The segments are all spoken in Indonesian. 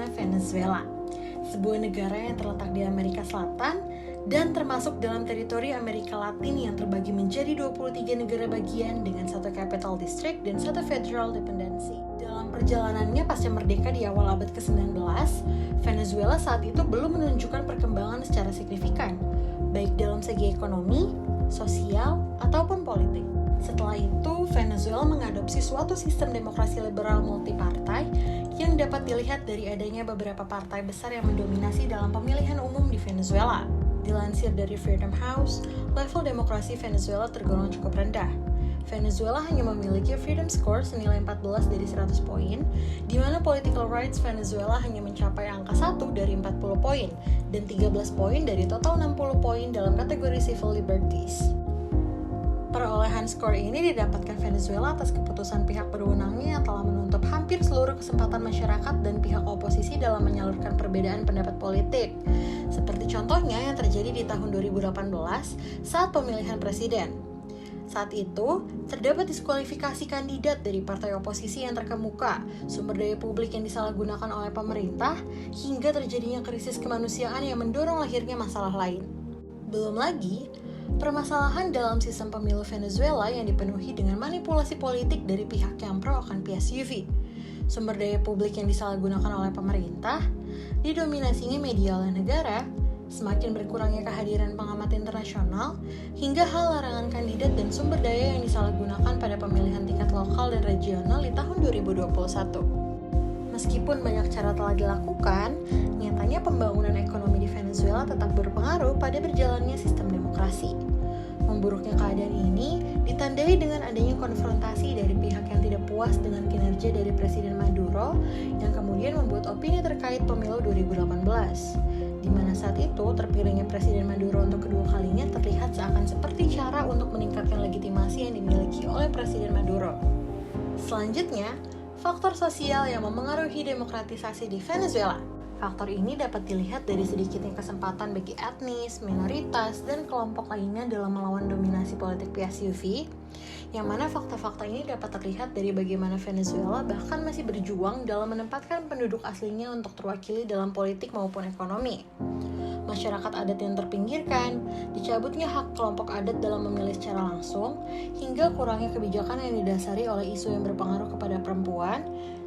bagaimana Venezuela, sebuah negara yang terletak di Amerika Selatan dan termasuk dalam teritori Amerika Latin yang terbagi menjadi 23 negara bagian dengan satu capital district dan satu federal dependency. Dalam perjalanannya pasca merdeka di awal abad ke-19, Venezuela saat itu belum menunjukkan perkembangan secara signifikan, baik dalam segi ekonomi, sosial, ataupun politik. Setelah itu, Venezuela mengadopsi suatu sistem demokrasi liberal multipartai yang dapat dilihat dari adanya beberapa partai besar yang mendominasi dalam pemilihan umum di Venezuela. Dilansir dari Freedom House, level demokrasi Venezuela tergolong cukup rendah. Venezuela hanya memiliki freedom score senilai 14 dari 100 poin, di mana political rights Venezuela hanya mencapai angka 1 dari 40 poin, dan 13 poin dari total 60 poin dalam kategori civil liberties. Perolehan skor ini didapatkan Venezuela atas keputusan pihak berwenangnya yang telah menutup hampir seluruh kesempatan masyarakat dan pihak oposisi dalam menyalurkan perbedaan pendapat politik. Seperti contohnya yang terjadi di tahun 2018 saat pemilihan presiden. Saat itu, terdapat diskualifikasi kandidat dari partai oposisi yang terkemuka, sumber daya publik yang disalahgunakan oleh pemerintah, hingga terjadinya krisis kemanusiaan yang mendorong lahirnya masalah lain. Belum lagi, permasalahan dalam sistem pemilu Venezuela yang dipenuhi dengan manipulasi politik dari pihak yang pro akan PSUV, sumber daya publik yang disalahgunakan oleh pemerintah, didominasinya media oleh negara, semakin berkurangnya kehadiran pengamat internasional, hingga hal larangan kandidat dan sumber daya yang disalahgunakan pada pemilihan tingkat lokal dan regional di tahun 2021. Meskipun banyak cara telah dilakukan, nyatanya pembangunan ekonomi di Venezuela tetap berpengaruh pada berjalannya sistem demokrasi. Memburuknya keadaan ini ditandai dengan adanya konfrontasi dari pihak yang tidak puas dengan kinerja dari Presiden Maduro yang kemudian membuat opini terkait pemilu 2018, di mana saat itu terpilihnya Presiden Maduro untuk kedua kalinya terlihat seakan seperti cara untuk meningkatkan legitimasi yang dimiliki oleh Presiden Maduro. Selanjutnya, faktor sosial yang memengaruhi demokratisasi di Venezuela. Faktor ini dapat dilihat dari sedikitnya kesempatan bagi etnis, minoritas, dan kelompok lainnya dalam melawan dominasi politik PSUV, yang mana fakta-fakta ini dapat terlihat dari bagaimana Venezuela bahkan masih berjuang dalam menempatkan penduduk aslinya untuk terwakili dalam politik maupun ekonomi. Masyarakat adat yang terpinggirkan, dicabutnya hak kelompok adat dalam memilih secara langsung, hingga kurangnya kebijakan yang didasari oleh isu yang berpengaruh kepada perempuan,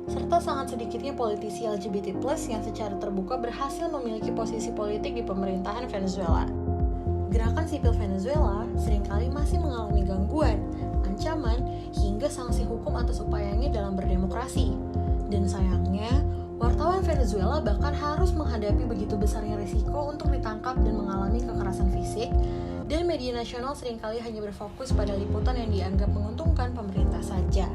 serta sangat sedikitnya politisi LGBT+ yang secara terbuka berhasil memiliki posisi politik di pemerintahan Venezuela. Gerakan sipil Venezuela seringkali masih mengalami gangguan, ancaman, hingga sanksi hukum atas upayanya dalam berdemokrasi. Dan sayangnya, wartawan Venezuela bahkan harus menghadapi begitu besarnya risiko untuk ditangkap dan mengalami kekerasan fisik, dan media nasional seringkali hanya berfokus pada liputan yang dianggap menguntungkan pemerintah saja.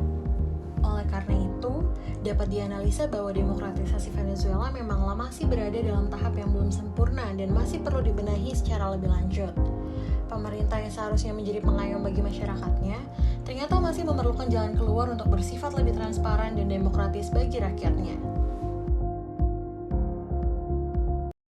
Oleh karena itu, dapat dianalisa bahwa demokratisasi Venezuela memanglah masih berada dalam tahap yang belum sempurna dan masih perlu dibenahi secara lebih lanjut. Pemerintah yang seharusnya menjadi pengayom bagi masyarakatnya, ternyata masih memerlukan jalan keluar untuk bersifat lebih transparan dan demokratis bagi rakyatnya.